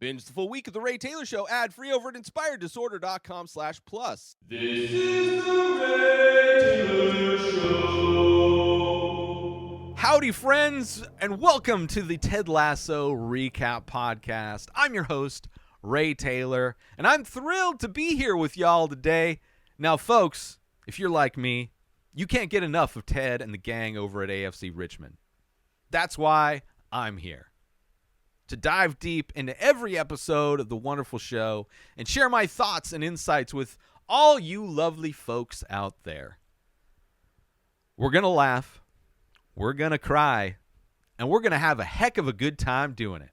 Binge the full week of The Ray Taylor Show ad-free over at inspireddisorder.com/plus. This is The Ray Taylor Show. Howdy, friends, and welcome to the Ted Lasso Recap Podcast. I'm your host, Ray Taylor, and I'm thrilled to be here with y'all today. Now, folks, if you're like me, you can't get enough of Ted and the gang over at AFC Richmond. That's why I'm here, to dive deep into every episode of the wonderful show and share my thoughts and insights with all you lovely folks out there. We're going to laugh, we're going to cry, and we're going to have a heck of a good time doing it.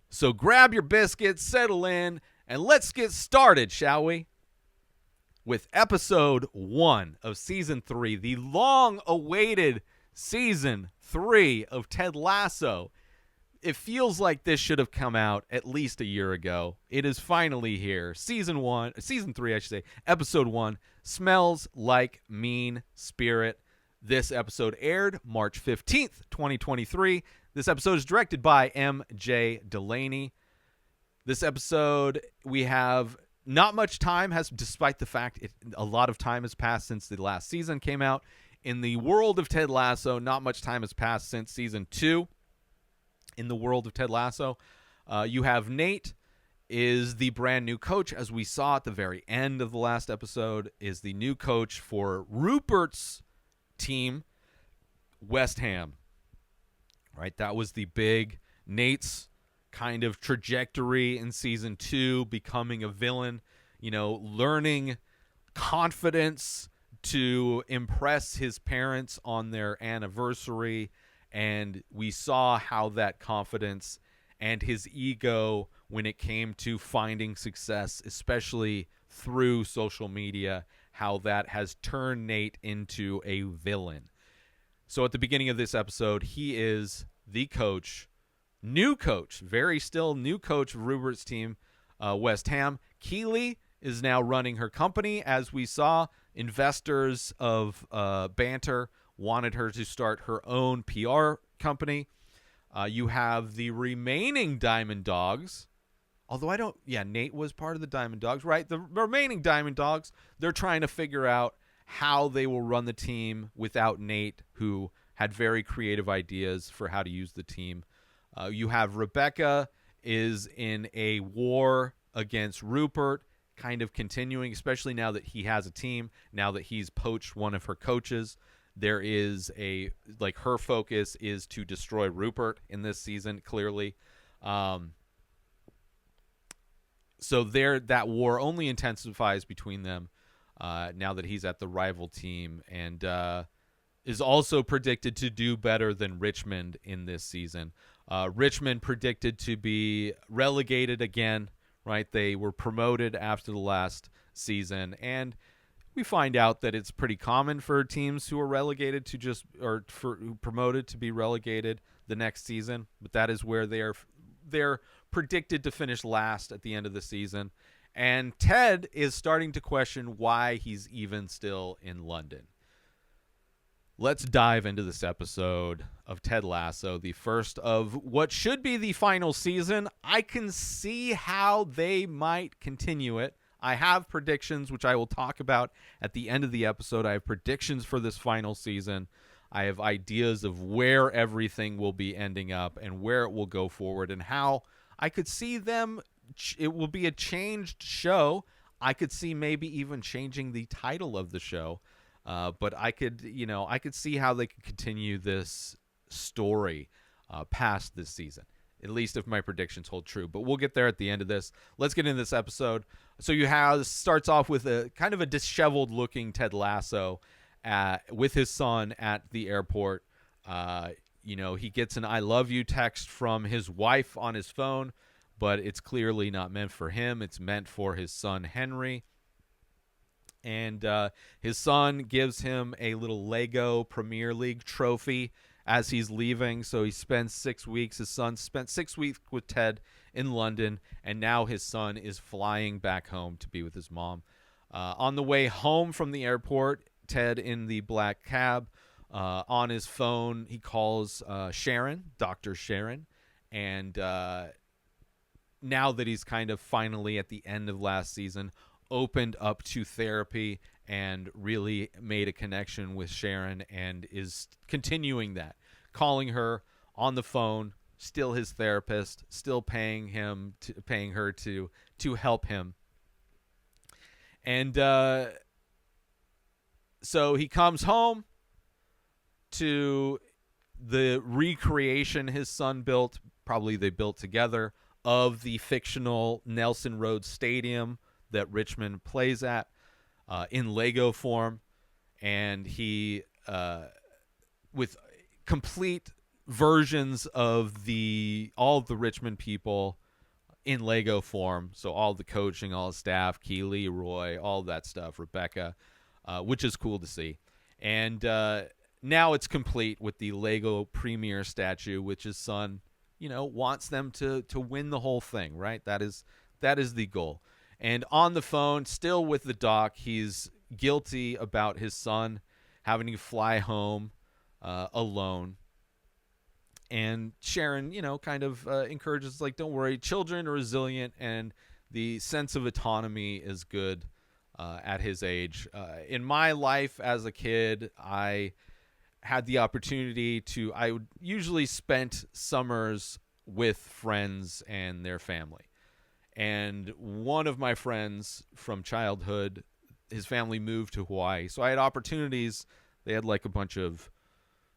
So grab your biscuits, settle in, and let's get started, shall we? With episode 1 of season 3, the long-awaited season 3 of Ted Lasso. It feels like this should have come out at least a year ago. It is finally here. Season 3, episode 1, Smells Like Mean Spirit. This episode aired March 15th, 2023. This episode is directed by M.J. Delaney. This episode, we have not much time, despite the fact a lot of time has passed since the last season came out. In the world of Ted Lasso, not much time has passed since season 2. In the world of Ted Lasso, you have Nate is the brand new coach, as we saw at the very end of the last episode, is the new coach for Rupert's team, West Ham. Right, that was the big Nate's kind of trajectory in season 2, becoming a villain, learning confidence to impress his parents on their anniversary. And we saw how that confidence and his ego, when it came to finding success, especially through social media, how that has turned Nate into a villain. So at the beginning of this episode, he is the coach, new coach, very still new coach of Rupert's team, West Ham. Keeley is now running her company. As we saw, investors of Banter wanted her to start her own PR company. You have the remaining Diamond Dogs, although Nate was part of the Diamond Dogs, right? The remaining Diamond Dogs, they're trying to figure out how they will run the team without Nate, who had very creative ideas for how to use the team. You have Rebecca is in a war against Rupert, kind of continuing, especially now that he has a team, now that he's poached one of her coaches. There is her focus is to destroy Rupert in this season, clearly. So that war only intensifies between them now that he's at the rival team, and is also predicted to do better than Richmond in this season. Richmond predicted to be relegated again, right? They were promoted after the last season, and we find out that it's pretty common for teams who are relegated who promoted to be relegated the next season, but that is where they're predicted to finish last at the end of the season. And Ted is starting to question why he's even still in London. Let's dive into this episode of Ted Lasso, the first of what should be the final season. I can see how they might continue it. I have predictions, which I will talk about at the end of the episode. I have predictions for this final season. I have ideas of where everything will be ending up and where it will go forward, and how I could see them. It will be a changed show. I could see maybe even changing the title of the show. But I could see how they could continue this story past this season, at least if my predictions hold true. But we'll get there at the end of this. Let's get into this episode. So starts off with a kind of a disheveled-looking Ted Lasso with his son at the airport. He gets an "I love you" text from his wife on his phone, but it's clearly not meant for him. It's meant for his son, Henry. And his son gives him a little Lego Premier League trophy as he's leaving. So he spends 6 weeks. His son spent 6 weeks with Ted in London, and now his son is flying back home to be with his mom. On the way home from the airport, Ted in the black cab, on his phone, he calls Sharon, Dr. Sharon, and now that he's kind of finally at the end of last season, opened up to therapy and really made a connection with Sharon and is continuing that, calling her on the phone, still his therapist, still paying her to help him. And so he comes home to the recreation his son built, probably they built together, of the fictional Nelson Road Stadium that Richmond plays at in Lego form. And he, with complete versions of all of the Richmond people in Lego form, so all the coaching, all the staff, Keeley, Roy, all that stuff, Rebecca, which is cool to see. And now it's complete with the Lego Premier statue, which his son, wants them to win the whole thing, right? That is the goal. And on the phone, still with the doc, he's guilty about his son having to fly home alone. And Sharon, kind of encourages, like, don't worry, children are resilient, and the sense of autonomy is good at his age. In my life as a kid, I had the opportunity I would usually spent summers with friends and their family. And one of my friends from childhood, his family moved to Hawaii. So I had opportunities. They had like a bunch of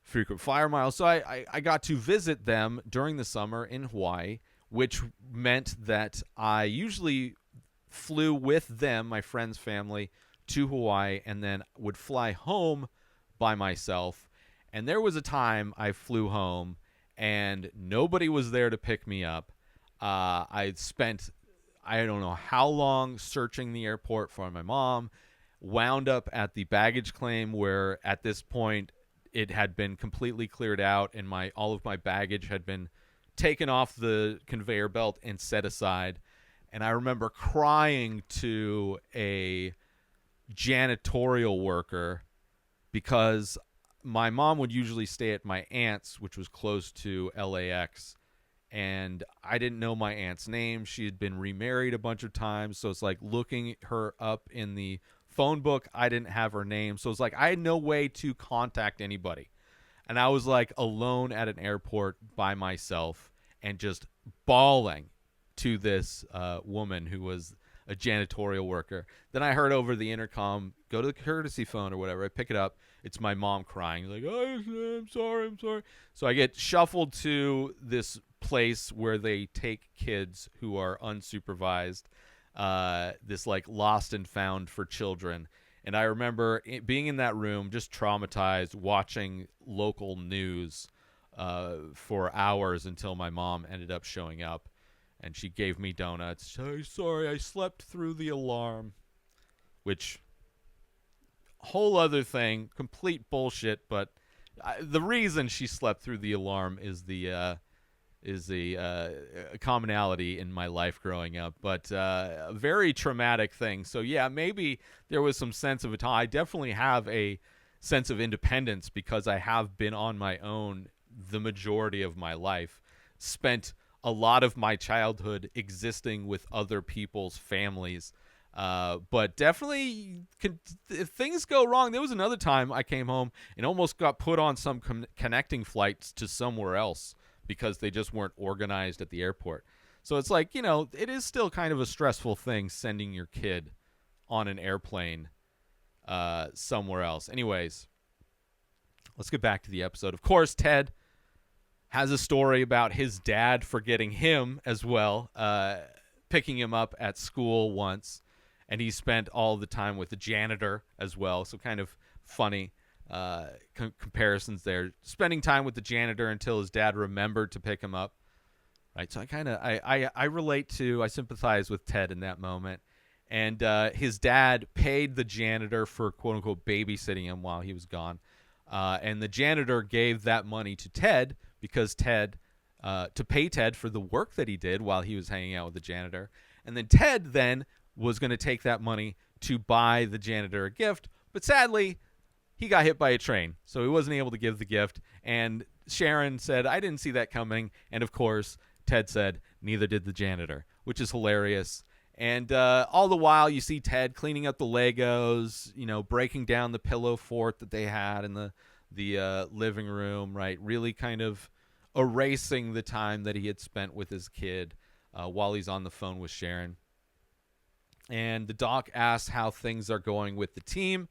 frequent flyer miles. So I got to visit them during the summer in Hawaii, which meant that I usually flew with them, my friend's family, to Hawaii, and then would fly home by myself. And there was a time I flew home and nobody was there to pick me up. I spent, I don't know how long, searching the airport for my mom, wound up at the baggage claim where at this point it had been completely cleared out and all of my baggage had been taken off the conveyor belt and set aside. And I remember crying to a janitorial worker because my mom would usually stay at my aunt's, which was close to LAX, and I didn't know my aunt's name. She had been remarried a bunch of times, so it's like looking her up in the phone book. I didn't have her name, so it's like I had no way to contact anybody. And I was like alone at an airport by myself and just bawling to this woman who was a janitorial worker. Then I heard over the intercom, go to the courtesy phone or whatever. I pick it up. It's my mom crying. Like, oh, I'm sorry. So I get shuffled to this place where they take kids who are unsupervised, this like lost and found for children. And I remember being in that room, just traumatized, watching local news for hours until my mom ended up showing up. And she gave me donuts. Sorry, I slept through the alarm. Which, whole other thing, complete bullshit. But the reason she slept through the alarm is the commonality in my life growing up. But a very traumatic thing. So yeah, maybe there was some sense of autonomy. I definitely have a sense of independence because I have been on my own the majority of my life. Spent a lot of my childhood existing with other people's families. But definitely, if things go wrong, there was another time I came home and almost got put on some connecting flights to somewhere else because they just weren't organized at the airport. So it's like, it is still kind of a stressful thing sending your kid on an airplane somewhere else. Anyways, let's get back to the episode. Of course, Ted has a story about his dad forgetting him as well, picking him up at school once, and he spent all the time with the janitor as well. So kind of funny comparisons there. Spending time with the janitor until his dad remembered to pick him up. Right, so I relate to, I sympathize with Ted in that moment. And his dad paid the janitor for quote unquote babysitting him while he was gone. And the janitor gave that money to Ted because to pay Ted for the work that he did while he was hanging out with the janitor. And then Ted then was going to take that money to buy the janitor a gift. But sadly, he got hit by a train, so he wasn't able to give the gift. And Sharon said, I didn't see that coming. And of course, Ted said, Neither did the janitor, which is hilarious. And all the while, you see Ted cleaning up the Legos, breaking down the pillow fort that they had in the living room, right? Really kind of erasing the time that he had spent with his kid while he's on the phone with Sharon. And the doc asks how things are going with the team.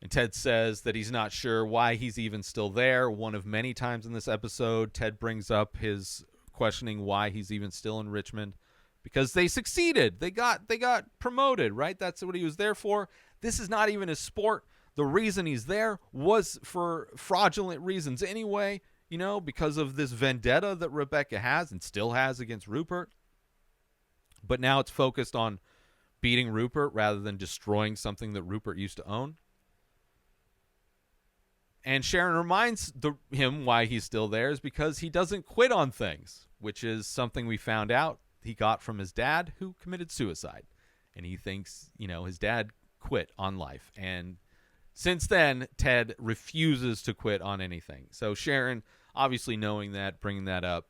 And Ted says that he's not sure why he's even still there. One of many times in this episode, Ted brings up his questioning why he's even still in Richmond. Because they succeeded. They got promoted, right? That's what he was there for. This is not even his sport. The reason he's there was for fraudulent reasons anyway, because of this vendetta that Rebecca has and still has against Rupert. But now it's focused on beating Rupert rather than destroying something that Rupert used to own. And Sharon reminds him why he's still there is because he doesn't quit on things, which is something we found out he got from his dad, who committed suicide. And he thinks, his dad quit on life. And since then, Ted refuses to quit on anything. So Sharon, obviously knowing that, bringing that up.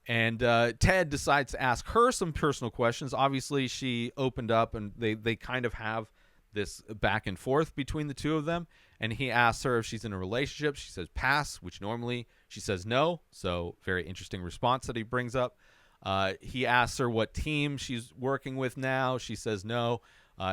And Ted decides to ask her some personal questions. Obviously, she opened up, and they kind of have this back and forth between the two of them. And he asks her if she's in a relationship. She says pass, which normally she says no. So very interesting response that he brings up. He asks her what team she's working with now. She says no.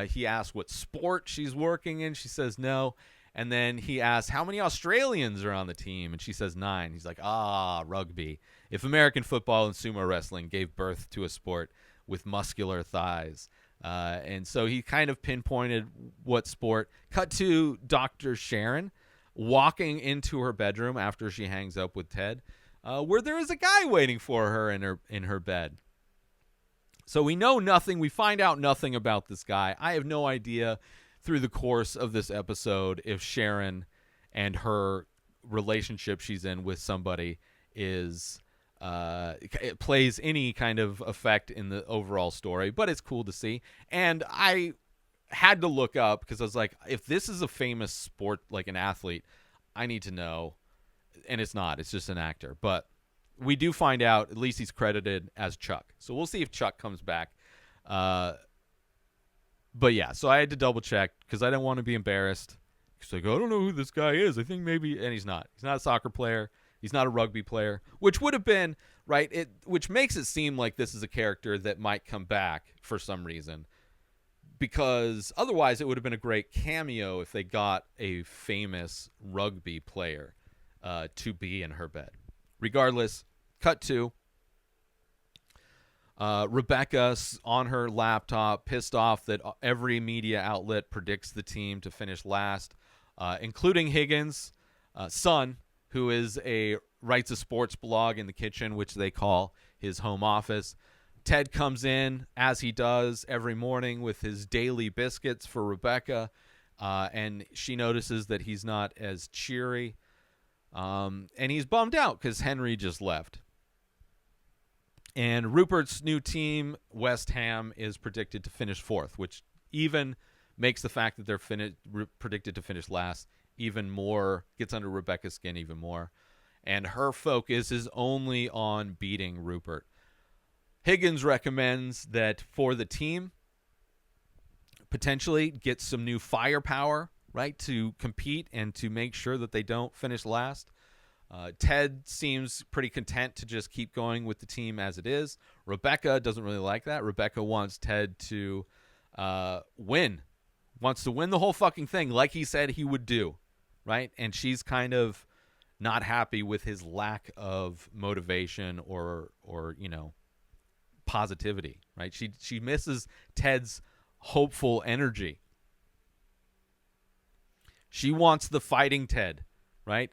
He asks what sport she's working in. She says no. And then he asks how many Australians are on the team. And she says 9. He's like, rugby. If American football and sumo wrestling gave birth to a sport with muscular thighs. And so he kind of pinpointed what sport. Cut to Dr. Sharon walking into her bedroom after she hangs up with Ted, where there is a guy waiting for her in her bed. So we know nothing. We find out nothing about this guy. I have no idea through the course of this episode if Sharon and her relationship she's in with somebody is it plays any kind of effect in the overall story, but it's cool to see. And I had to look up because I was like, if this is a famous sport, like an athlete, I need to know. And it's not. It's just an actor. But we do find out, at least he's credited as Chuck. So we'll see if Chuck comes back. But yeah, so I had to double check because I didn't want to be embarrassed. He's like, I don't know who this guy is. I think maybe, and he's not. He's not a soccer player. He's not a rugby player, which would have been, right, which makes it seem like this is a character that might come back for some reason. Because otherwise it would have been a great cameo if they got a famous rugby player to be in her bed. Regardless, cut to Rebecca on her laptop, pissed off that every media outlet predicts the team to finish last, including Higgins' son, who writes a sports blog in the kitchen, which they call his home office. Ted comes in, as he does every morning, with his daily biscuits for Rebecca, and she notices that he's not as cheery, and he's bummed out because Henry just left. And Rupert's new team, West Ham, is predicted to finish 4th, which even makes the fact that they're predicted to finish last even more, gets under Rebecca's skin even more. And her focus is only on beating Rupert. Higgins recommends that for the team, potentially get some new firepower, right, to compete and to make sure that they don't finish last. Ted seems pretty content to just keep going with the team as it is. Rebecca doesn't really like that. Rebecca wants Ted to win. Wants to win the whole fucking thing like he said he would do, right? And she's kind of not happy with his lack of motivation or positivity, right? She misses Ted's hopeful energy. She wants the fighting Ted, right?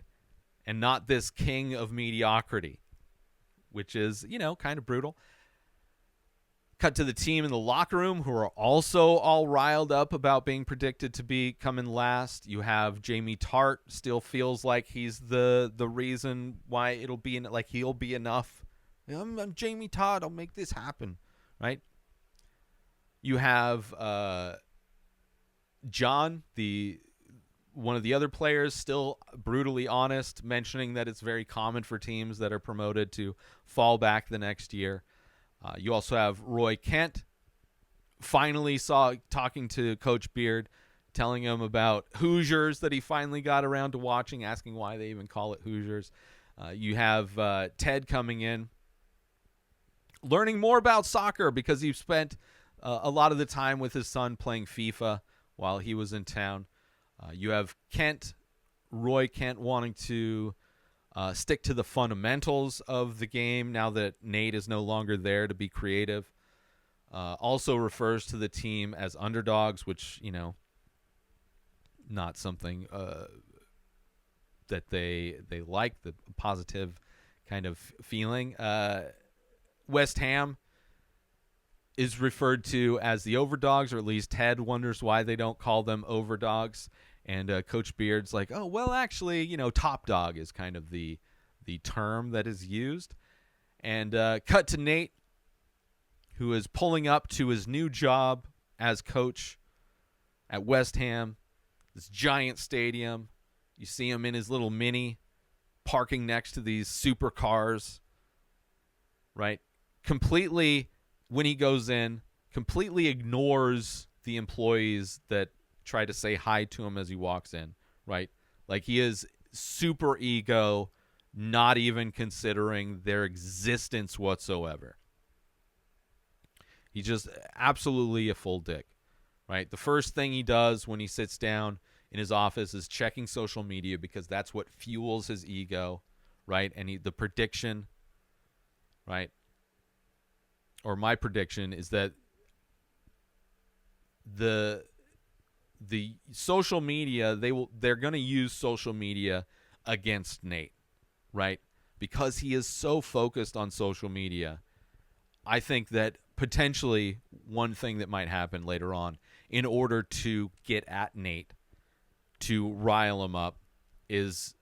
And not this king of mediocrity, which is, kind of brutal. Cut to the team in the locker room who are also all riled up about being predicted to be coming last. You have Jamie Tart still feels like he's the reason why it'll be like he'll be enough. I'm Jamie Tart. I'll make this happen, right? You have John, one of the other players still brutally honest, mentioning that it's very common for teams that are promoted to fall back the next year. You also have Roy Kent finally talking to Coach Beard, telling him about Hoosiers that he finally got around to watching, asking why they even call it Hoosiers. You have Ted coming in, learning more about soccer because he spent a lot of the time with his son playing FIFA while he was in town. You have Roy Kent wanting to stick to the fundamentals of the game now that Nate is no longer there to be creative. Also refers to the team as underdogs, which, not something that they like, the positive kind of feeling. West Ham is referred to as the overdogs, or at least Ted wonders why they don't call them overdogs. And Coach Beard's like, oh, well, actually, top dog is kind of the term that is used. And cut to Nate, who is pulling up to his new job as coach at West Ham, this giant stadium. You see him in his little Mini parking next to these supercars, right? Completely, when he goes in, completely ignores the employees that try to say hi to him as he walks in, right? Like, he is super ego, not even considering their existence whatsoever. He's just absolutely a full dick, right? The first thing he does when he sits down in his office is checking social media because that's what fuels his ego, right? And the prediction, right? Or my prediction is that the social media, they're going to use social media against Nate, right? Because he is so focused on social media. I think that potentially one thing that might happen later on in order to get at Nate, to rile him up, is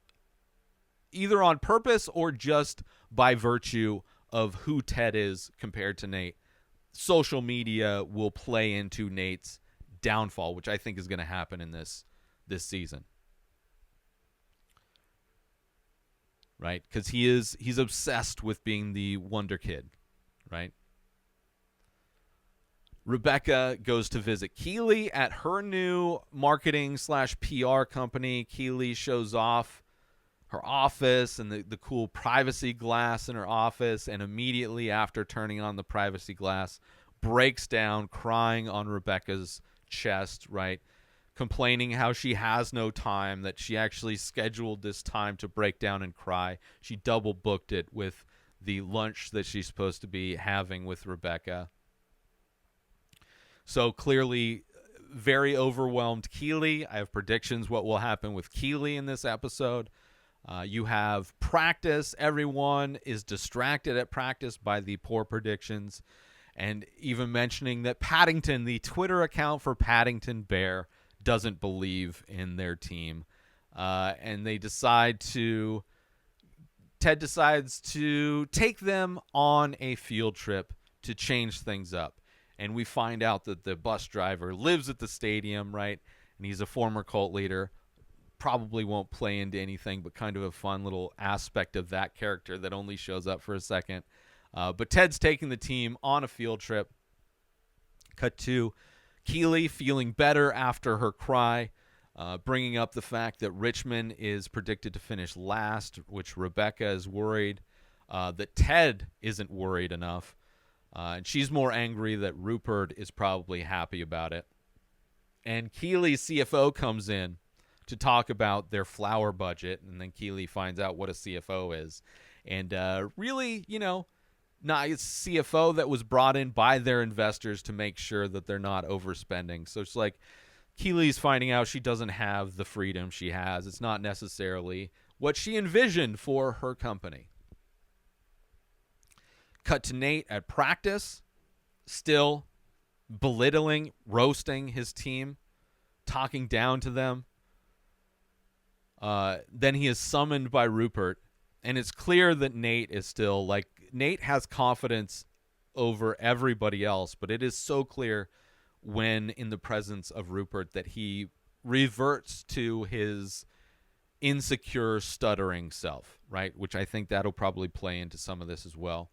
either on purpose or just by virtue of who Ted is compared to Nate. Social media will play into Nate's downfall, which I think is going to happen in this season. Right? Because he's obsessed with being the wonder kid, right? Rebecca goes to visit Keeley at her new marketing/PR company. Keeley shows off her office and the cool privacy glass in her office, and immediately after turning on the privacy glass, breaks down crying on Rebecca's chest, right? Complaining how she has no time, that she actually scheduled this time to break down and cry. She double booked it with the lunch that she's supposed to be having with Rebecca. So clearly very overwhelmed Keeley. I have predictions what will happen with Keeley in this episode. You have practice. Everyone is distracted at practice by the poor predictions. And even mentioning that Paddington, the Twitter account for Paddington Bear, doesn't believe in their team. And Ted decides to take them on a field trip to change things up. And we find out that the bus driver lives at the stadium, right? And he's a former cult leader. Probably won't play into anything, but kind of a fun little aspect of that character that only shows up for a second. But Ted's taking the team on a field trip. Cut to Keeley feeling better after her cry, bringing up the fact that Richmond is predicted to finish last, which Rebecca is worried that Ted isn't worried enough. And she's more angry that Rupert is probably happy about it. And Keeley's CFO comes in to talk about their flower budget, and then Keeley finds out what a CFO is. And really, not a CFO that was brought in by their investors to make sure that they're not overspending. So it's like Keeley's finding out she doesn't have the freedom she has. It's not necessarily what she envisioned for her company. Cut to Nate at practice, still belittling, roasting his team, talking down to them. Then he is summoned by Rupert, and it's clear that Nate has confidence over everybody else, but it is so clear when in the presence of Rupert that he reverts to his insecure, stuttering self, right? Which I think that'll probably play into some of this as well.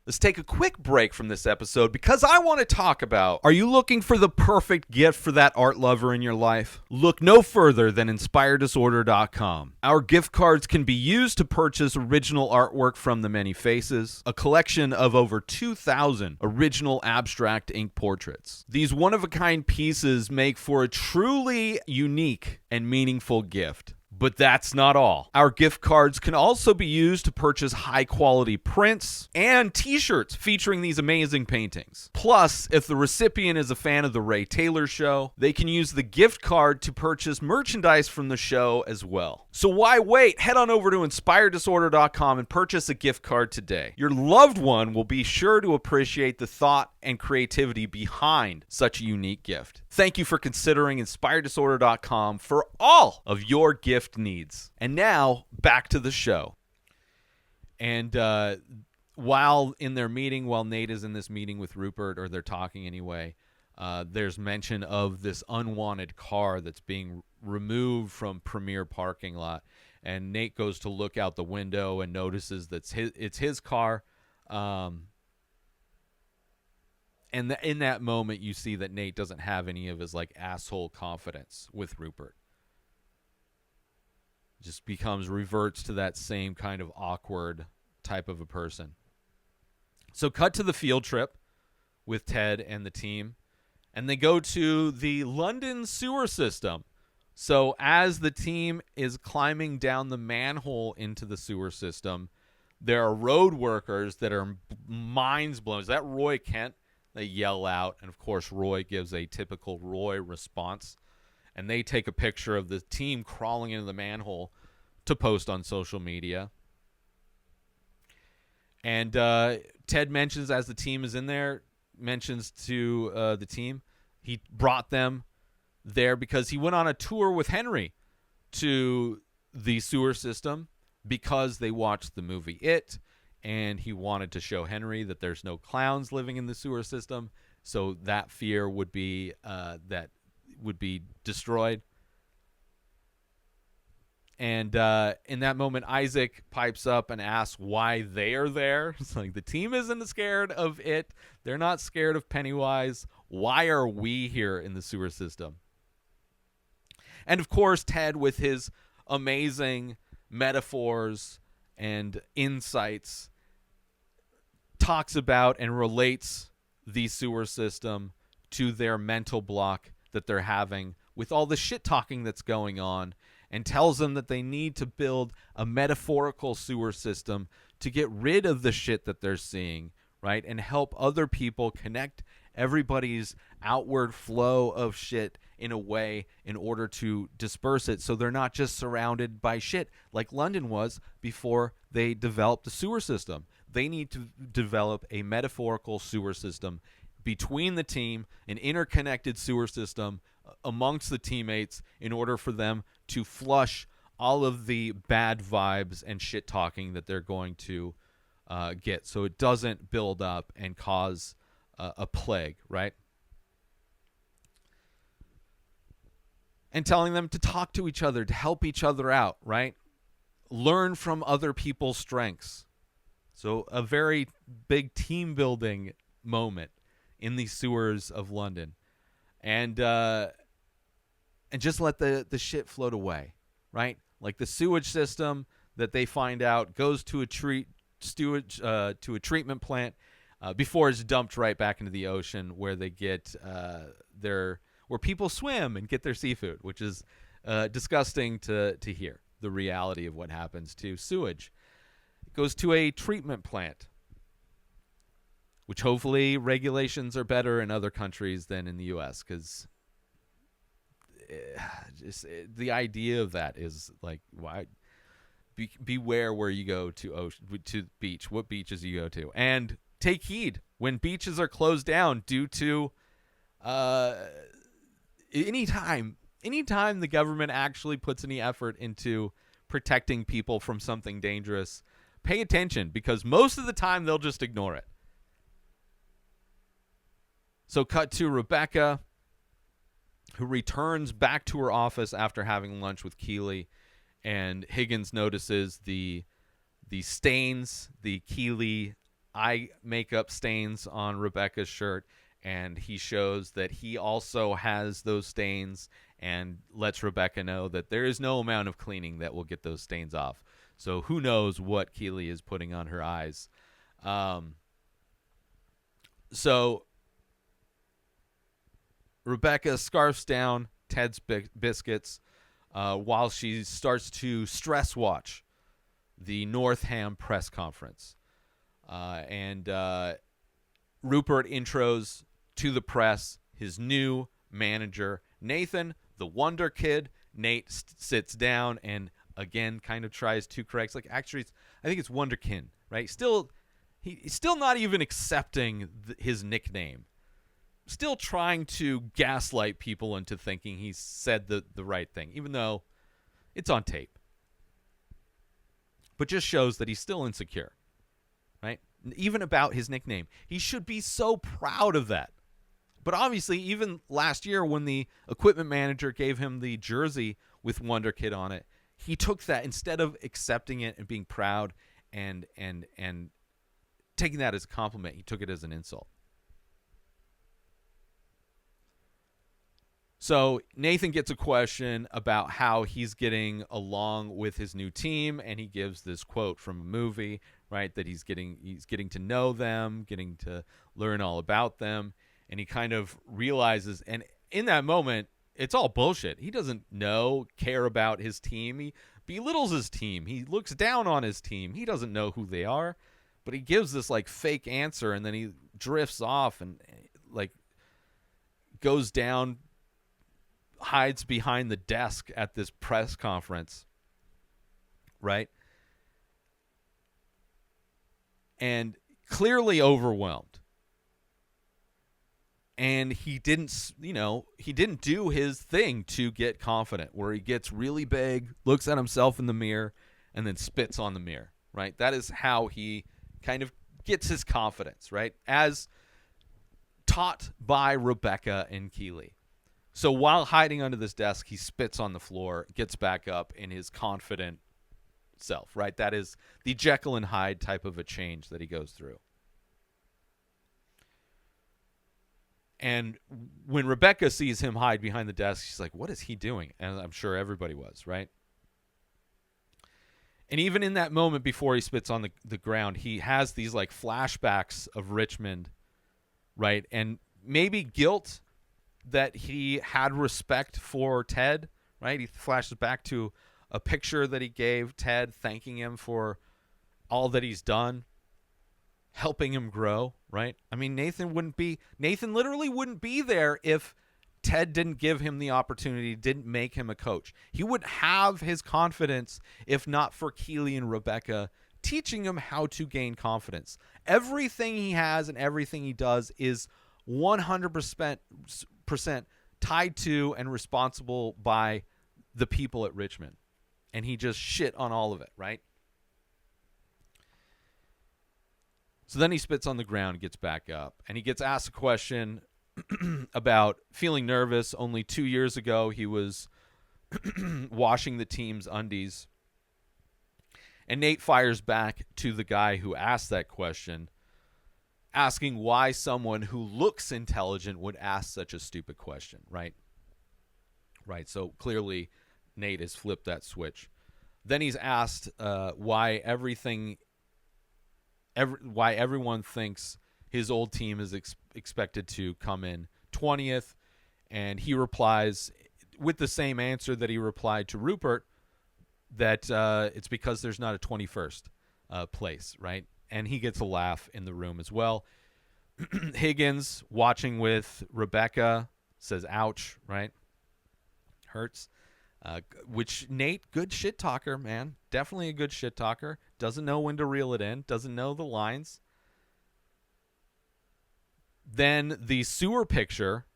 Let's take a quick break from this episode because I want to talk about, are you looking for the perfect gift for that art lover in your life? Look no further than InspiredDisorder.com. Our gift cards can be used to purchase original artwork from The Many Faces, a collection of over 2,000 original abstract ink portraits. These one-of-a-kind pieces make for a truly unique and meaningful gift. But that's not all. Our gift cards can also be used to purchase high-quality prints and t-shirts featuring these amazing paintings. Plus, if the recipient is a fan of The Ray Taylor Show, they can use the gift card to purchase merchandise from the show as well. So why wait? Head on over to InspiredDisorder.com and purchase a gift card today. Your loved one will be sure to appreciate the thought and creativity behind such a unique gift. Thank you for considering InspiredDisorder.com for all of your gift needs. And now, back to the show. And while in their meeting, while Nate is in this meeting with Rupert, or they're talking anyway, there's mention of this unwanted car that's being removed from Premier parking lot. And Nate goes to look out the window and notices that it's his car. And in that moment, you see that Nate doesn't have any of his asshole confidence with Rupert. Just reverts to that same kind of awkward type of a person. So cut to the field trip with Ted and the team, and they go to the London sewer system. So as the team is climbing down the manhole into the sewer system, there are road workers that are minds blown. Is that Roy Kent? They yell out, and of course Roy gives a typical Roy response. And they take a picture of the team crawling into the manhole to post on social media. And Ted mentions, as the team is in there, mentions to the team, he brought them there because he went on a tour with Henry to the sewer system because they watched the movie It, and he wanted to show Henry that there's no clowns living in the sewer system, so that fear would be destroyed. And in that moment, Isaac pipes up and asks why they are there. It's like, the team isn't scared of it. They're not scared of Pennywise. Why are we here in the sewer system? And of course, Ted, with his amazing metaphors and insights, talks about and relates the sewer system to their mental block that they're having with all the shit talking that's going on, and tells them that they need to build a metaphorical sewer system to get rid of the shit that they're seeing, right? And help other people connect everybody's outward flow of shit in a way in order to disperse it, so they're not just surrounded by shit like London was before they developed the sewer system. They need to develop a metaphorical sewer system between the team, an interconnected sewer system amongst the teammates, in order for them to flush all of the bad vibes and shit talking that they're going to get, so it doesn't build up and cause a plague, right? And telling them to talk to each other, to help each other out, right? Learn from other people's strengths. So a very big team building moment in the sewers of London. And just let the shit float away, right? Like the sewage system that they find out goes to a treatment plant before it's dumped right back into the ocean, where they get where people swim and get their seafood, which is disgusting to hear the reality of what happens to sewage. It goes to a treatment plant, which hopefully regulations are better in other countries than in the U.S., because the idea of that is like, why? Beware where you go to beach, what beaches you go to, and take heed when beaches are closed down due to anytime the government actually puts any effort into protecting people from something dangerous, pay attention, because most of the time they'll just ignore it. So cut to Rebecca who returns back to her office after having lunch with Keeley, and Higgins notices the stains, the Keeley eye makeup stains on Rebecca's shirt, and he shows that he also has those stains and lets Rebecca know that there is no amount of cleaning that will get those stains off. So who knows what Keeley is putting on her eyes. So Rebecca scarfs down Ted's biscuits while she starts to stress watch the Northam press conference. And Rupert intros to the press his new manager, Nathan, the Wonder Kid. Nate sits down and again kind of tries to correct. Like, actually, I think it's Wonderkin, right? He's still not even accepting his nickname. Still trying to gaslight people into thinking he said the right thing, even though it's on tape. But just shows that he's still insecure, right? Even about his nickname. He should be so proud of that. But obviously, even last year when the equipment manager gave him the jersey with Wonder Kid on it, he took that, instead of accepting it and being proud and taking that as a compliment, he took it as an insult. So Nathan gets a question about how he's getting along with his new team, and he gives this quote from a movie, right? That he's getting to know them, getting to learn all about them, and he kind of realizes, and in that moment, it's all bullshit. He doesn't care about his team. He belittles his team. He looks down on his team. He doesn't know who they are, but he gives this like fake answer, and then he drifts off and like goes down, hides behind the desk at this press conference, right? And clearly overwhelmed. And he didn't do his thing to get confident, where he gets really big, looks at himself in the mirror, and then spits on the mirror, right? That is how he kind of gets his confidence, right? As taught by Rebecca and Keeley. So while hiding under this desk, he spits on the floor, gets back up in his confident self, right? That is the Jekyll and Hyde type of a change that he goes through. And when Rebecca sees him hide behind the desk, she's like, what is he doing? And I'm sure everybody was, right? And even in that moment before he spits on the ground, he has these like flashbacks of Richmond, right? And maybe guilt that he had respect for Ted, right? He flashes back to a picture that he gave Ted, thanking him for all that he's done, helping him grow, right? I mean, Nathan literally wouldn't be there if Ted didn't give him the opportunity, didn't make him a coach. He wouldn't have his confidence if not for Keeley and Rebecca teaching him how to gain confidence. Everything he has and everything he does is 100% tied to and responsible by the people at Richmond. And he just shit on all of it, right? So then he spits on the ground, gets back up, and he gets asked a question about feeling nervous. Only 2 years ago, he was washing the team's undies. And Nate fires back to the guy who asked that question, asking why someone who looks intelligent would ask such a stupid question, right? Right, so clearly Nate has flipped that switch. Then he's asked why everyone thinks his old team is expected to come in 20th, and he replies with the same answer that he replied to Rupert, that it's because there's not a 21st place, right? And he gets a laugh in the room as well. Higgins, watching with Rebecca, says, ouch, right? Hurts. Which Nate, good shit talker, man. Definitely a good shit talker. Doesn't know when to reel it in. Doesn't know the lines. Then the sewer picture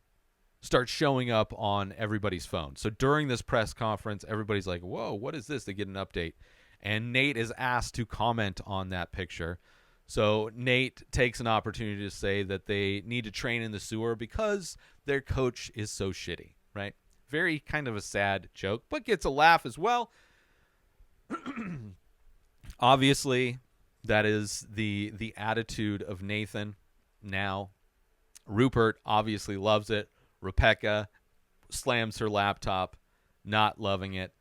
starts showing up on everybody's phone. So during this press conference, everybody's like, whoa, what is this? They get an update. And Nate is asked to comment on that picture. So Nate takes an opportunity to say that they need to train in the sewer because their coach is so shitty, right? Very kind of a sad joke, but gets a laugh as well. Obviously, that is the attitude of Nathan now. Rupert obviously loves it. Rebecca slams her laptop, not loving it.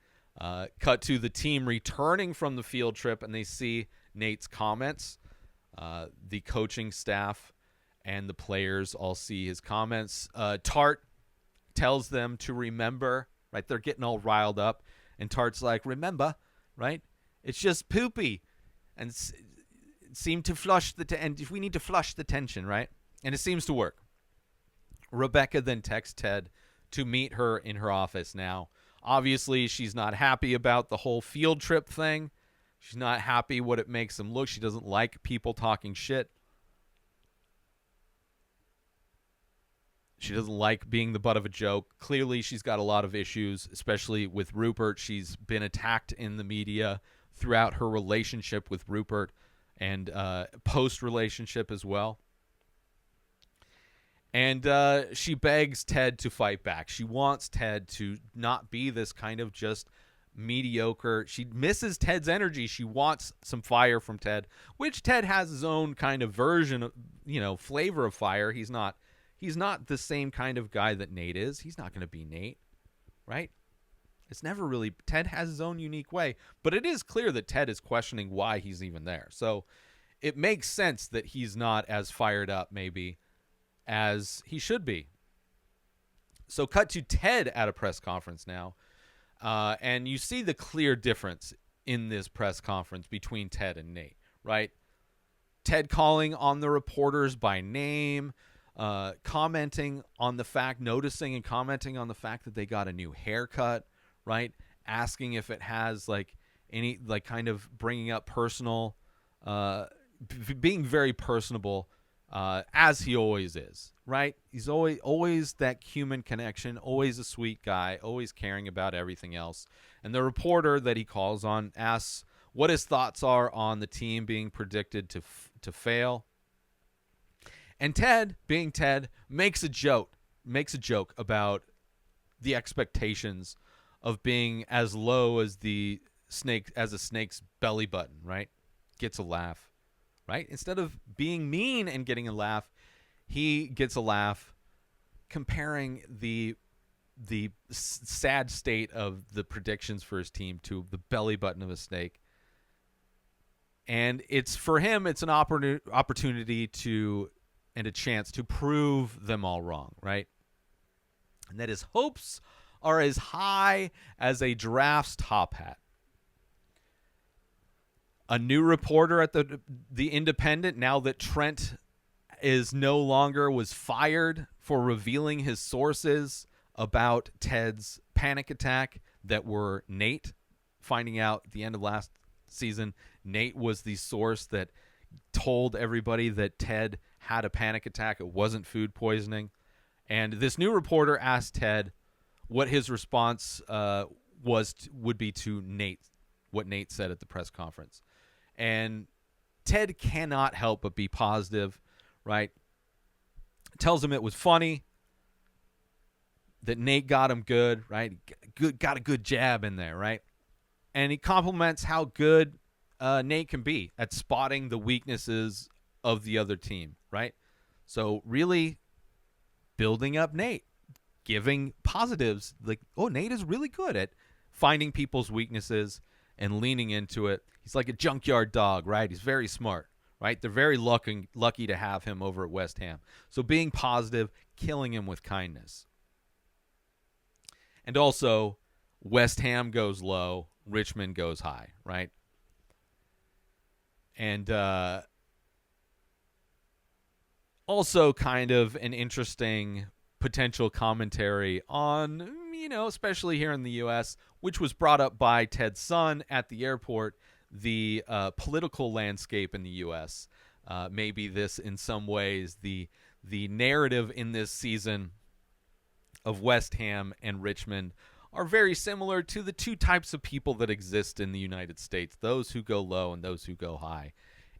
Cut to the team returning from the field trip, and they see Nate's comments. The coaching staff and the players all see his comments. Tart tells them to remember, right? They're getting all riled up, and Tart's like, remember, right? It's just poopy, and seem to flush and if we need to flush the tension, right? And it seems to work. Rebecca then texts Ted to meet her in her office now. Obviously, she's not happy about the whole field trip thing. She's not happy what it makes him look. She doesn't like people talking shit. She doesn't like being the butt of a joke. Clearly, she's got a lot of issues, especially with Rupert. She's been attacked in the media throughout her relationship with Rupert and post-relationship as well. And she begs Ted to fight back. She wants Ted to not be this kind of just mediocre. She misses Ted's energy. She wants some fire from Ted, which Ted has his own kind of version of, flavor of fire. He's not the same kind of guy that Nate is. He's not going to be Nate, right? It's never really, Ted has his own unique way, but it is clear that Ted is questioning why he's even there. So it makes sense that he's not as fired up maybe as he should be. So cut to Ted at a press conference now. And you see the clear difference in this press conference between Ted and Nate, right? Ted calling on the reporters by name, noticing and commenting on the fact that they got a new haircut, right? Asking if it has any kind of bringing up personal, being very personable, as he always is, right? He's always that human connection, always a sweet guy, always caring about everything else. And the reporter that he calls on asks what his thoughts are on the team being predicted to fail. And Ted, being Ted, makes a joke about the expectations of being as low as a snake's belly button, right? Gets a laugh, right? Instead of being mean and getting a laugh, he gets a laugh comparing the sad state of the predictions for his team to the belly button of a snake. And for him, it's an opportunity and a chance to prove them all wrong, right? And that his hopes are as high as a giraffe's top hat. A new reporter at the Independent, now that Trent was fired for revealing his sources about Ted's panic attack that were Nate. Finding out at the end of last season, Nate was the source that told everybody that Ted had a panic attack. It wasn't food poisoning. And this new reporter asked Ted what his response would be to Nate, what Nate said at the press conference. And Ted cannot help but be positive, right? Tells him it was funny, that Nate got him good, right? Got a good jab in there, right? And he compliments how good Nate can be at spotting the weaknesses of the other team, right? So really building up Nate, giving positives, Nate is really good at finding people's weaknesses and leaning into it. He's like a junkyard dog, right? He's very smart, right? They're very lucky to have him over at West Ham. So being positive, killing him with kindness. And also, West Ham goes low, Richmond goes high, right? And also kind of an interesting potential commentary on, especially here in the U.S., which was brought up by Ted's son at the airport, the political landscape in the U.S. Maybe this, in some ways, the narrative in this season of West Ham and Richmond are very similar to the two types of people that exist in the United States, those who go low and those who go high.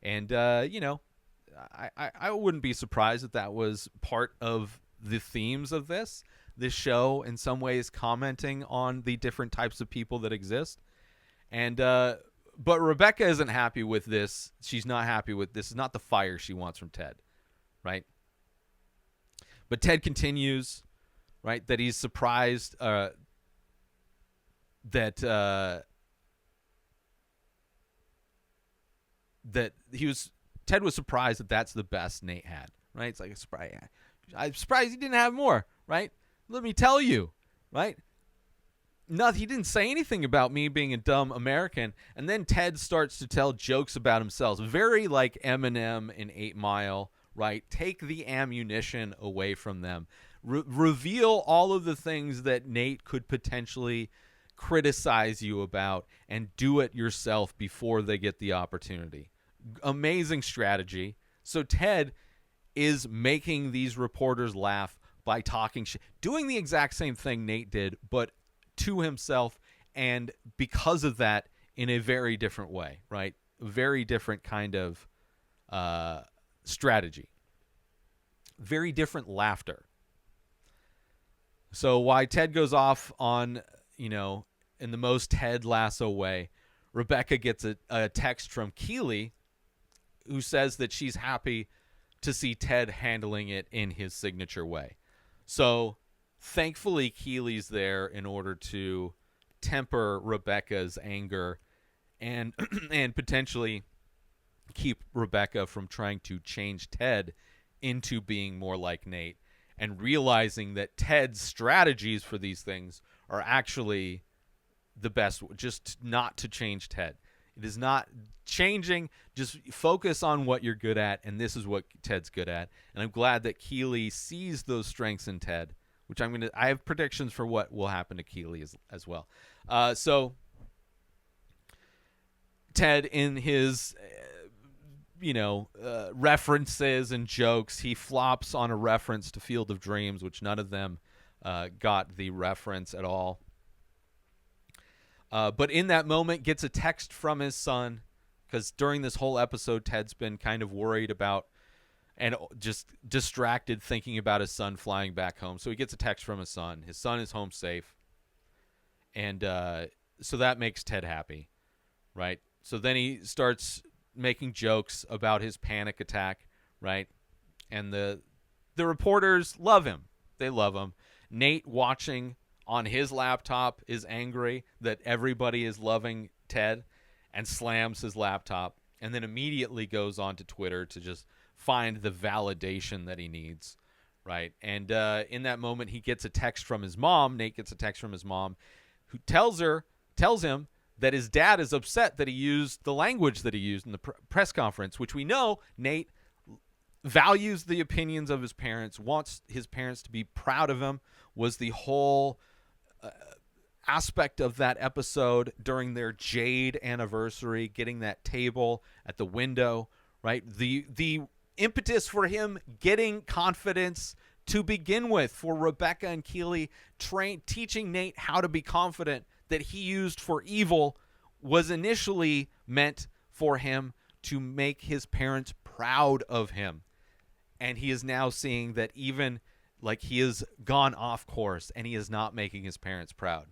And, I wouldn't be surprised if that was part of the themes of this. this show in some ways, commenting on the different types of people that exist. And but Rebecca isn't happy with this. She's not happy with this. Is not the fire she wants from Ted, right? But Ted continues, right, that he's surprised that Ted was surprised that that's the best Nate had, right? It's like a surprise. I'm surprised he didn't have more, right? Let me tell you, right? No, he didn't say anything about me being a dumb American. And then Ted starts to tell jokes about himself, very like Eminem in 8 Mile, right? Take the ammunition away from them. Reveal all of the things that Nate could potentially criticize you about, and do it yourself before they get the opportunity. Amazing strategy. So Ted is making these reporters laugh by talking shit, doing the exact same thing Nate did, but to himself, and because of that, in a very different way, right? Very different kind of strategy. Very different laughter. So while Ted goes off on, in the most Ted Lasso way, Rebecca gets a text from Keeley who says that she's happy to see Ted handling it in his signature way. So thankfully, Keeley's there in order to temper Rebecca's anger and and potentially keep Rebecca from trying to change Ted into being more like Nate, and realizing that Ted's strategies for these things are actually the best, just not to change Ted. It is not changing. Just focus on what you're good at, and this is what Ted's good at. And I'm glad that Keeley sees those strengths in Ted, which I have predictions for what will happen to Keeley as well. So Ted, in his references and jokes, he flops on a reference to Field of Dreams, which none of them got the reference at all. But in that moment, gets a text from his son, because during this whole episode, Ted's been kind of worried about and just distracted thinking about his son flying back home. So he gets a text from his son. His son is home safe. And so that makes Ted happy, right? So then he starts making jokes about his panic attack, right? And the reporters love him. They love him. Nate, watching on his laptop, is angry that everybody is loving Ted and slams his laptop, and then immediately goes on to Twitter to just find the validation that he needs, right? And in that moment, he gets a text from his mom. Nate gets a text from his mom, who tells him that his dad is upset that he used the language that he used in the press conference, which we know Nate values the opinions of his parents, wants his parents to be proud of him, was the whole aspect of that episode during their Jade anniversary, getting that table at the window, right? The impetus for him getting confidence to begin with, for Rebecca and Keeley teaching Nate how to be confident, that he used for evil, was initially meant for him to make his parents proud of him. And he is now seeing that even like he has gone off course and he is not making his parents proud.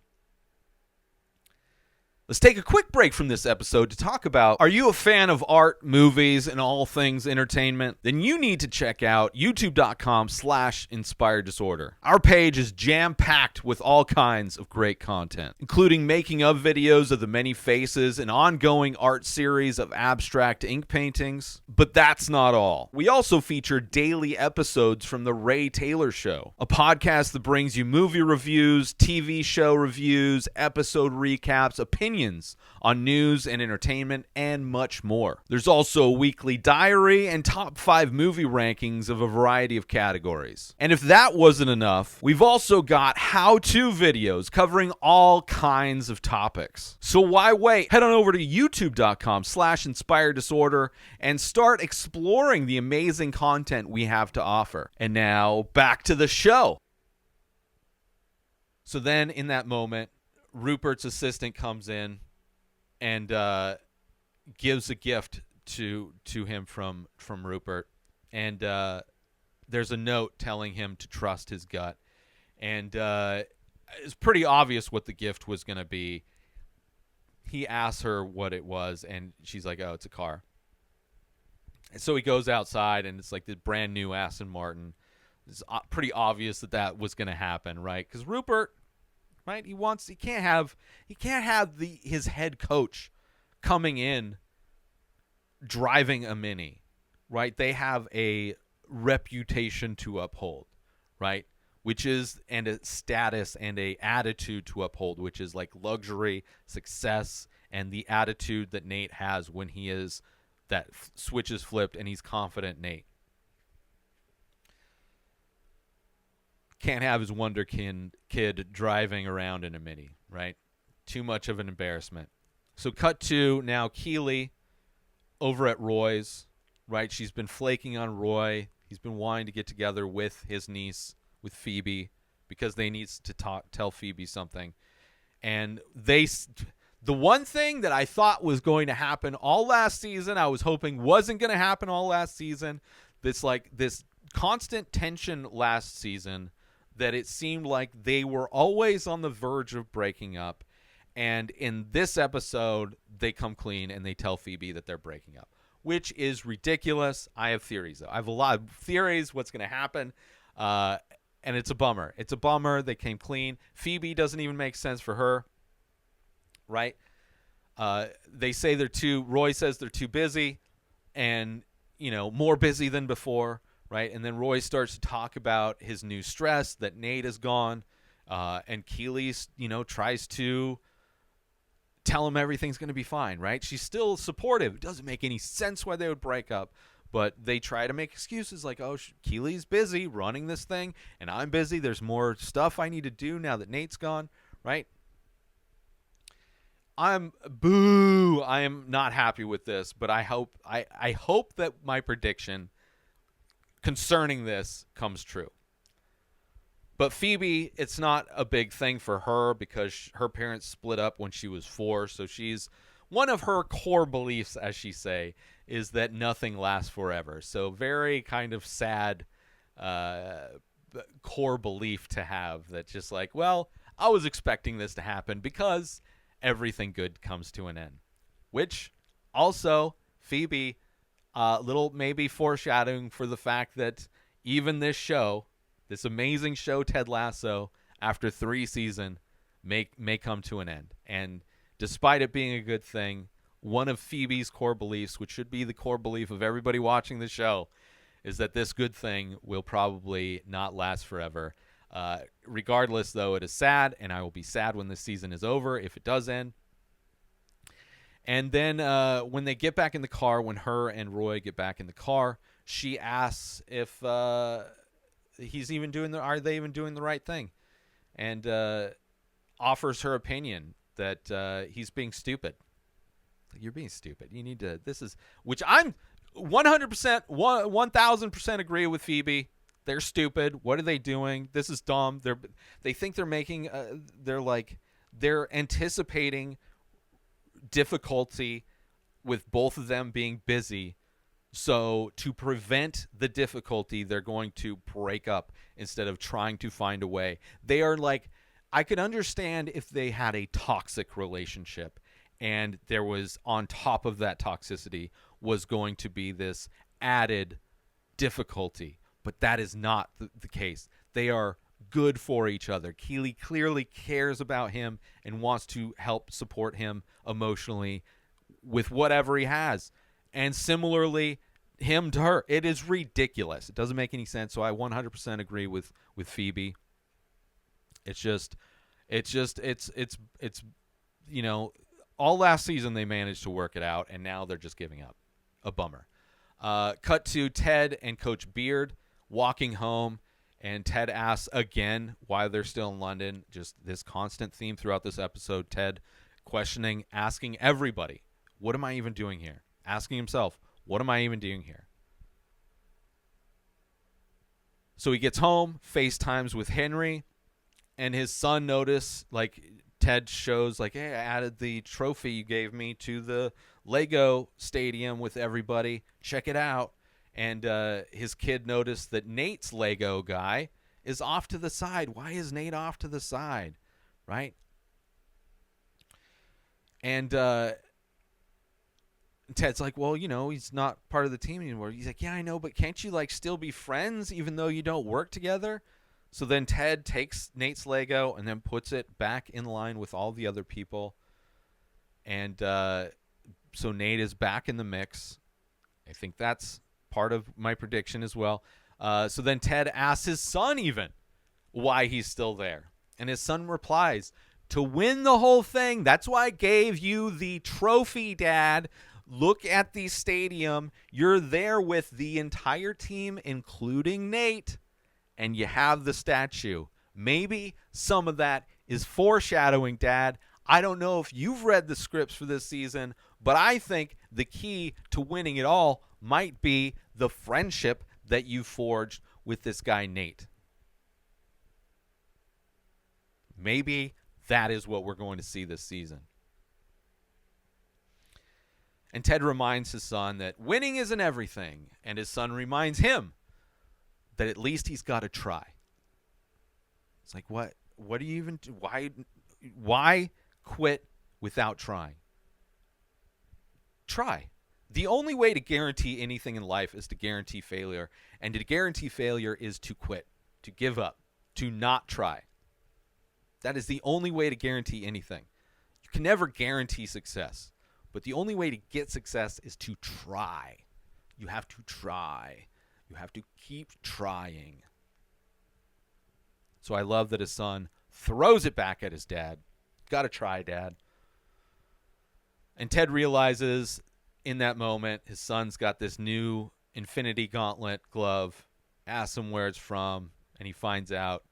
Let's take a quick break from this episode to talk about, are you a fan of art, movies, and all things entertainment? Then you need to check out youtube.com/inspireddisorder. Our page is jam-packed with all kinds of great content, including making of videos of the many faces, an ongoing art series of abstract ink paintings. But that's not all. We also feature daily episodes from The Ray Taylor Show, a podcast that brings you movie reviews, TV show reviews, episode recaps, opinions on news and entertainment, and much more. There's also a weekly diary and top 5 movie rankings of a variety of categories. And if that wasn't enough, we've also got how-to videos covering all kinds of topics. So why wait? Head on over to youtube.com/inspireddisorder and start exploring the amazing content we have to offer. And now, back to the show. So then, in that moment, Rupert's assistant comes in and gives a gift to him from Rupert. And there's a note telling him to trust his gut. And it's pretty obvious what the gift was going to be. He asks her what it was, and she's like, oh, it's a car. And so he goes outside, and it's like this brand new Aston Martin. It's pretty obvious that was going to happen, right? Because Rupert, right? He can't have his head coach coming in driving a Mini, right? They have a reputation to uphold, right? Which is, and a status and a attitude to uphold, which is like luxury, success, and the attitude that Nate has when he is that switch is flipped and he's confident Nate. Can't have his wonder kid driving around in a Mini, right? Too much of an embarrassment. So cut to now Keeley over at Roy's, right? She's been flaking on Roy. He's been wanting to get together with his niece, with Phoebe, because they need to tell Phoebe something. And the one thing that I thought was going to happen all last season, I was hoping wasn't going to happen all last season. This constant tension last season that it seemed like they were always on the verge of breaking up. And in this episode, they come clean and they tell Phoebe that they're breaking up, which is ridiculous. I have theories, though. I have a lot of theories what's going to happen. And it's a bummer. It's a bummer. They came clean. Phoebe doesn't even make sense for her, right? They say Roy says they're too busy and, more busy than before, right? And then Roy starts to talk about his new stress, that Nate is gone, and Keeley, tries to tell him everything's going to be fine, right? She's still supportive. It doesn't make any sense why they would break up. But they try to make excuses like, oh, Keeley's busy running this thing, and I'm busy. There's more stuff I need to do now that Nate's gone, right? I am not happy with this, but I hope that my prediction concerning this comes true. But Phoebe, it's not a big thing for her because her parents split up when she was 4, so she's one of her core beliefs, as she say, is that nothing lasts forever. So very kind of sad core belief to have, that just like, well, I was expecting this to happen because everything good comes to an end. Which also, Phoebe, little maybe foreshadowing for the fact that even this show, this amazing show, Ted Lasso, after 3 seasons, may come to an end. And despite it being a good thing, one of Phoebe's core beliefs, which should be the core belief of everybody watching the show, is that this good thing will probably not last forever. Regardless, though, it is sad, and I will be sad when this season is over if it does end. And then when they get back in the car, when her and Roy get back in the car, she asks if are they even doing the right thing, and offers her opinion that he's being stupid. You're being stupid. You need to. Which I'm 100%, 1,000% agree with Phoebe. They're stupid. What are they doing? This is dumb. They think they're making. They're anticipating difficulty with both of them being busy. So to prevent the difficulty, they're going to break up instead of trying to find a way. They are like, I could understand if they had a toxic relationship and there was, on top of that toxicity, was going to be this added difficulty. But that is not the case. They are good for each other. Keeley clearly cares about him and wants to help support him emotionally with whatever he has. And similarly, him to her. It is ridiculous. It doesn't make any sense. So I 100% agree with Phoebe. It's all last season they managed to work it out, and now they're just giving up. A bummer. Cut to Ted and Coach Beard walking home, and Ted asks again why they're still in London. Just this constant theme throughout this episode. Ted questioning, asking everybody, what am I even doing here? Asking himself, what am I even doing here? So he gets home, FaceTimes with Henry, and his son notice, Ted shows, hey, I added the trophy you gave me to the Lego stadium with everybody. Check it out. And his kid noticed that Nate's Lego guy is off to the side. Why is Nate off to the side, right? And Ted's like, well, he's not part of the team anymore. He's like, yeah, I know, but can't you still be friends even though you don't work together? So then Ted takes Nate's Lego and then puts it back in line with all the other people. And so Nate is back in the mix. I think that's part of my prediction as well. So then Ted asks his son even why he's still there. And his son replies, to win the whole thing. That's why I gave you the trophy, Dad. Look at the stadium. You're there with the entire team, including Nate, and you have the statue. Maybe some of that is foreshadowing, Dad. I don't know if you've read the scripts for this season, but I think the key to winning it all might be the friendship that you forged with this guy, Nate. Maybe that is what we're going to see this season. And Ted reminds his son that winning isn't everything, and his son reminds him that at least he's got to try. It's like, what do you even do? Why quit without trying? Try. The only way to guarantee anything in life is to guarantee failure, and to guarantee failure is to quit, to give up, to not try. That is the only way to guarantee anything. You can never guarantee success, but the only way to get success is to try. You have to try. You have to keep trying. So I love that his son throws it back at his dad. Got to try, Dad. And Ted realizes in that moment his son's got this new Infinity Gauntlet glove, asks him where it's from, and he finds out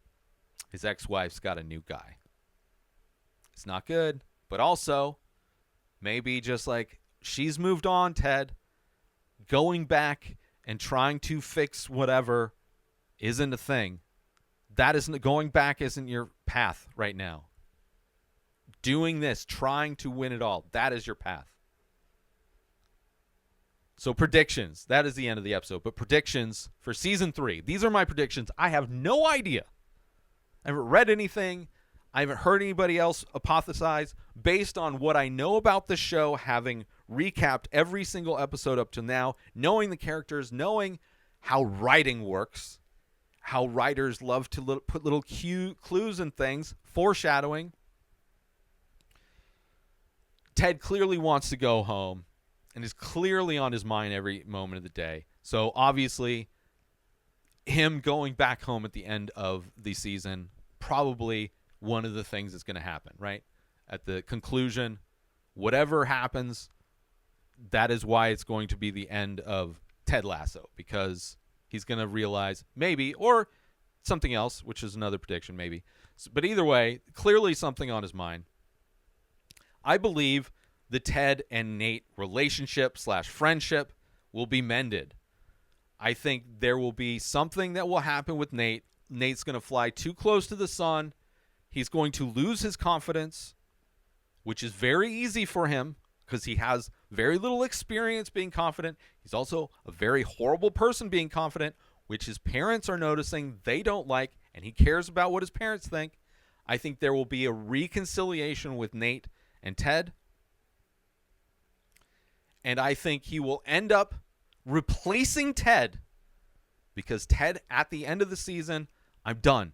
his ex-wife's got a new guy. It's not good, but also maybe just she's moved on, Ted. Going back and trying to fix whatever isn't a thing. Going back isn't your path right now. Doing this, trying to win it all, that is your path. So predictions, that is the end of the episode. But predictions for season 3. These are my predictions. I have no idea. I haven't read anything. I haven't heard anybody else hypothesize. Based on what I know about the show, having recapped every single episode up to now, knowing the characters, knowing how writing works, how writers love to put little clues and things, foreshadowing. Ted clearly wants to go home and is clearly on his mind every moment of the day. So obviously, him going back home at the end of the season, probably one of the things that's going to happen, right? At the conclusion, whatever happens, that is why it's going to be the end of Ted Lasso, because he's going to realize maybe, or something else, which is another prediction maybe. But either way, clearly something on his mind. I believe the Ted and Nate relationship / friendship will be mended. I think there will be something that will happen with Nate. Nate's going to fly too close to the sun. He's going to lose his confidence, which is very easy for him because he has very little experience being confident. He's also a very horrible person being confident, which his parents are noticing they don't like, and he cares about what his parents think. I think there will be a reconciliation with Nate and Ted. And I think he will end up replacing Ted because Ted, at the end of the season, I'm done.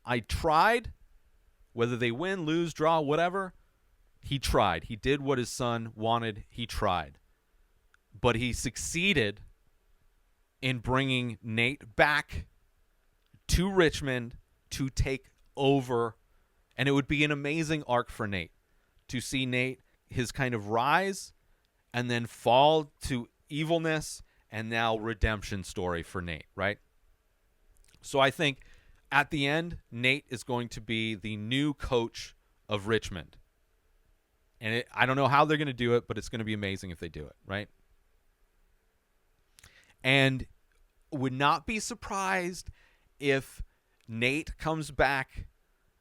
I tried, whether they win, lose, draw, whatever, he tried. He did what his son wanted. He tried. But he succeeded in bringing Nate back to Richmond to take over. And it would be an amazing arc for Nate to see Nate, his kind of rise and then fall to evilness, and now redemption story for Nate, right? So I think at the end, Nate is going to be the new coach of Richmond. And I don't know how they're going to do it, but it's going to be amazing if they do it, right? And would not be surprised if Nate comes back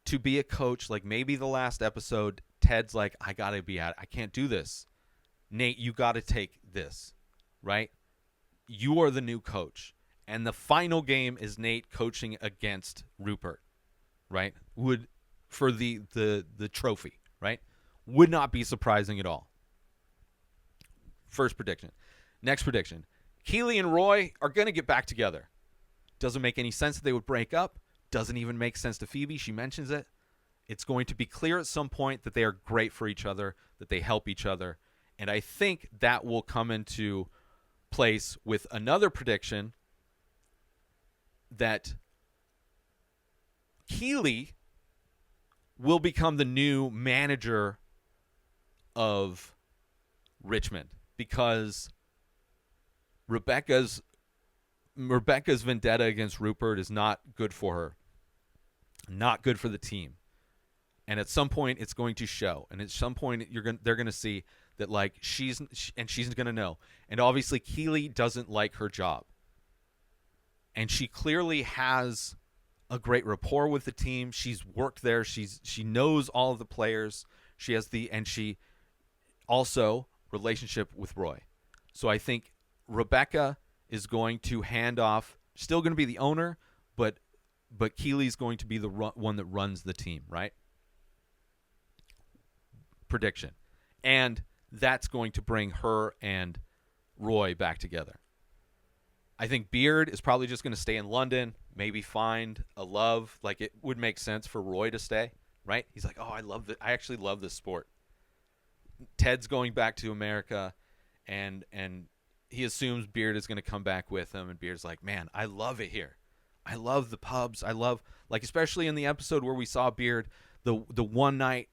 to be a coach, like maybe the last episode, Ted's like, I got to be out. I can't do this. Nate, you got to take this, right? You are the new coach. And the final game is Nate coaching against Rupert, right? For the trophy, right? Would not be surprising at all. First prediction. Next prediction. Keeley and Roy are going to get back together. Doesn't make any sense that they would break up. Doesn't even make sense to Phoebe. She mentions it. It's going to be clear at some point that they are great for each other, that they help each other. And I think that will come into place with another prediction that Keeley will become the new manager of Richmond because Rebecca's vendetta against Rupert is not good for her, not good for the team. And at some point, it's going to show. And at some point, they're going to see that, like, she's going to know. And obviously, Keeley doesn't like her job. And she clearly has a great rapport with the team. She's worked there. She knows all of the players. She also relationship with Roy. So I think Rebecca is going to hand off. Still going to be the owner, but Keeley's going to be the one that runs the team, right? Prediction. And that's going to bring her and Roy back together. I think Beard is probably just going to stay in London, maybe find a love. Like, it would make sense for Roy to stay, right? He's like, oh, I actually love this sport. Ted's going back to America, and he assumes Beard is going to come back with him, and Beard's like, man, I love it here. I love the pubs. I love, like, especially in the episode where we saw Beard, the one night,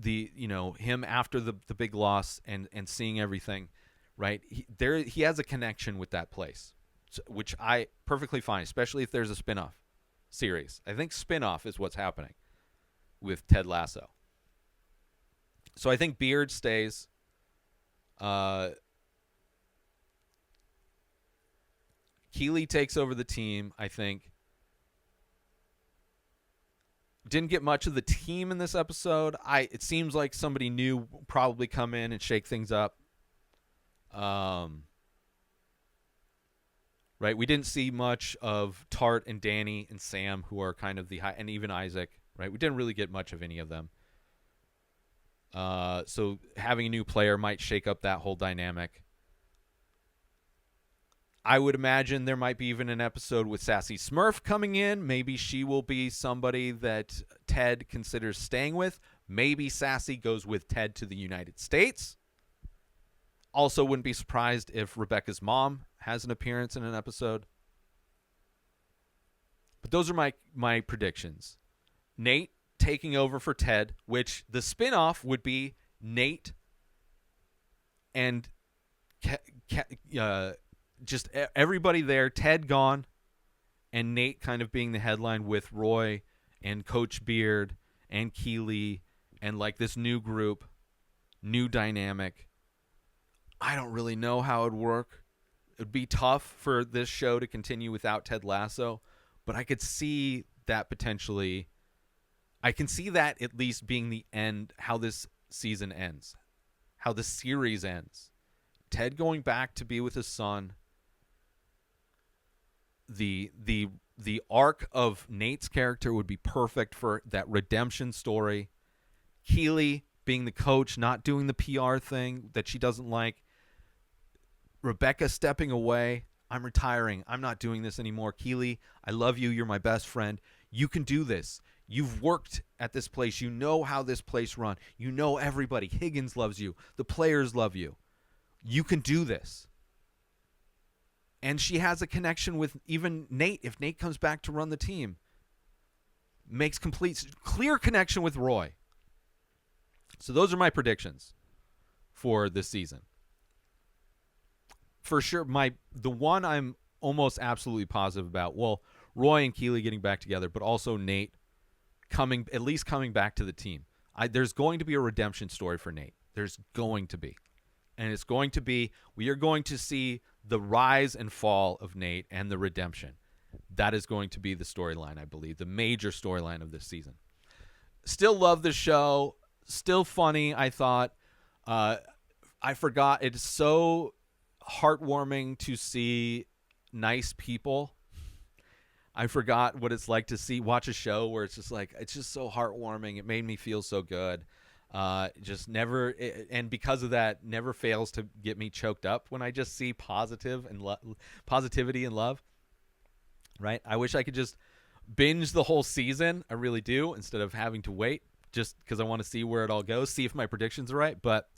him after the big loss and seeing everything, right? He has a connection with that place, which I perfectly fine, especially if there's a spinoff series. I think spinoff is what's happening with Ted Lasso. So I think Beard stays. Keeley takes over the team, I think. Didn't get much of the team in this episode. It seems like somebody new will probably come in and shake things up. Right, we didn't see much of Tart and Danny and Sam, who are kind of and even Isaac. Right, we didn't really get much of any of them. So having a new player might shake up that whole dynamic. I would imagine there might be even an episode with Sassy Smurf coming in. Maybe she will be somebody that Ted considers staying with. Maybe Sassy goes with Ted to the United States. Also wouldn't be surprised if Rebecca's mom has an appearance in an episode. But those are my predictions. Nate taking over for Ted, which the spinoff would be Nate and just everybody there, Ted gone, and Nate kind of being the headline with Roy and Coach Beard and Keeley and like this new group, new dynamic. I don't really know how it'd work. It'd be tough for this show to continue without Ted Lasso, but I could see that potentially. I can see that at least being the end, how this season ends, how the series ends. Ted going back to be with his son. The arc of Nate's character would be perfect for that redemption story. Keeley being the coach, not doing the PR thing that she doesn't like. Rebecca stepping away. I'm retiring. I'm not doing this anymore. Keeley, I love you. You're my best friend. You can do this. You've worked at this place. You know how this place runs. You know everybody. Higgins loves you. The players love you. You can do this. And she has a connection with even Nate. If Nate comes back to run the team, makes clear connection with Roy. So those are my predictions for this season. For sure, the one I'm almost absolutely positive about. Well, Roy and Keeley getting back together, but also Nate coming back to the team. There's going to be a redemption story for Nate. There's going to be. And it's going to be, we are going to see the rise and fall of Nate and the redemption. That is going to be the storyline, I believe, the major storyline of this season. Still love the show. Still funny, I thought. I forgot. It's so heartwarming to see nice people. I forgot what it's like to watch a show where it's just so heartwarming. It made me feel so good. Just never, and because of that, never fails to get me choked up when I just see positivity and love. Right? I wish I could just binge the whole season. I really do, instead of having to wait, just because I want to see where it all goes, see if my predictions are right. But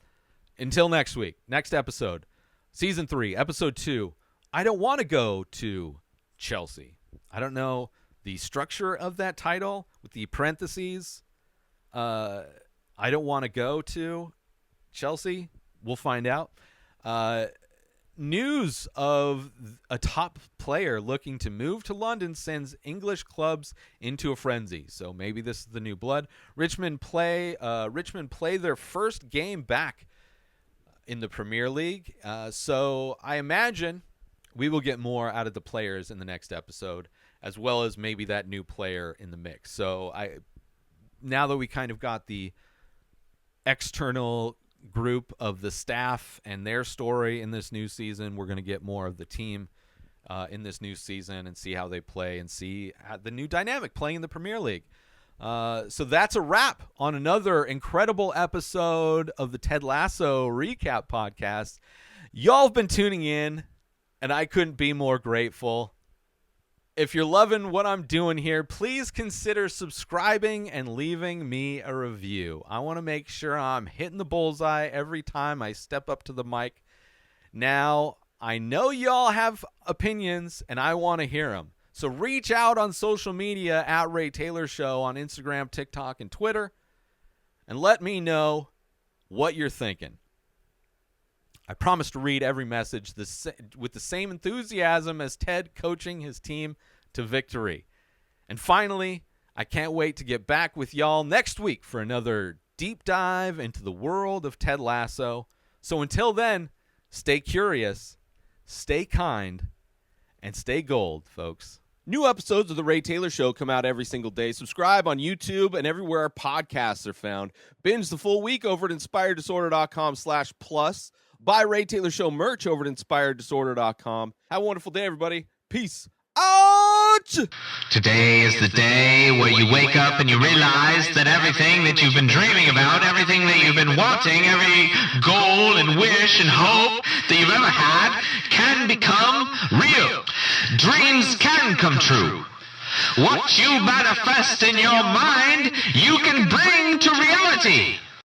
until next week, next episode, season 3, episode 2. I don't want to go to Chelsea. I don't know the structure of that title with the parentheses. I don't want to go to Chelsea. We'll find out. News of a top player looking to move to London sends English clubs into a frenzy. So maybe this is the new blood. Richmond play their first game back in the Premier League. So I imagine we will get more out of the players in the next episode, as well as maybe that new player in the mix. So now that we kind of got the external group of the staff and their story in this new season, we're going to get more of the team in this new season and see how they play and see the new dynamic playing in the Premier League. So that's a wrap on another incredible episode of the Ted Lasso Recap Podcast. Y'all have been tuning in, and I couldn't be more grateful. If you're loving what I'm doing here, please consider subscribing and leaving me a review. I want to make sure I'm hitting the bullseye every time I step up to the mic. Now, I know y'all have opinions, and I want to hear them. So reach out on social media at Ray Taylor Show on Instagram, TikTok, and Twitter, and let me know what you're thinking. I promise to read every message with the same enthusiasm as Ted coaching his team to victory. And finally, I can't wait to get back with y'all next week for another deep dive into the world of Ted Lasso. So until then, stay curious, stay kind, and stay gold, folks. New episodes of The Ray Taylor Show come out every single day. Subscribe on YouTube and everywhere our podcasts are found. Binge the full week over at inspireddisorder.com/plus. Buy Ray Taylor Show merch over at inspireddisorder.com. Have a wonderful day, everybody. Peace out! Today is the day where you wake up and you realize that everything that you've been dreaming about, everything that you've been wanting, every goal and wish and hope that you've ever had can become real. Dreams can come true. What you manifest in your mind, you can bring to reality.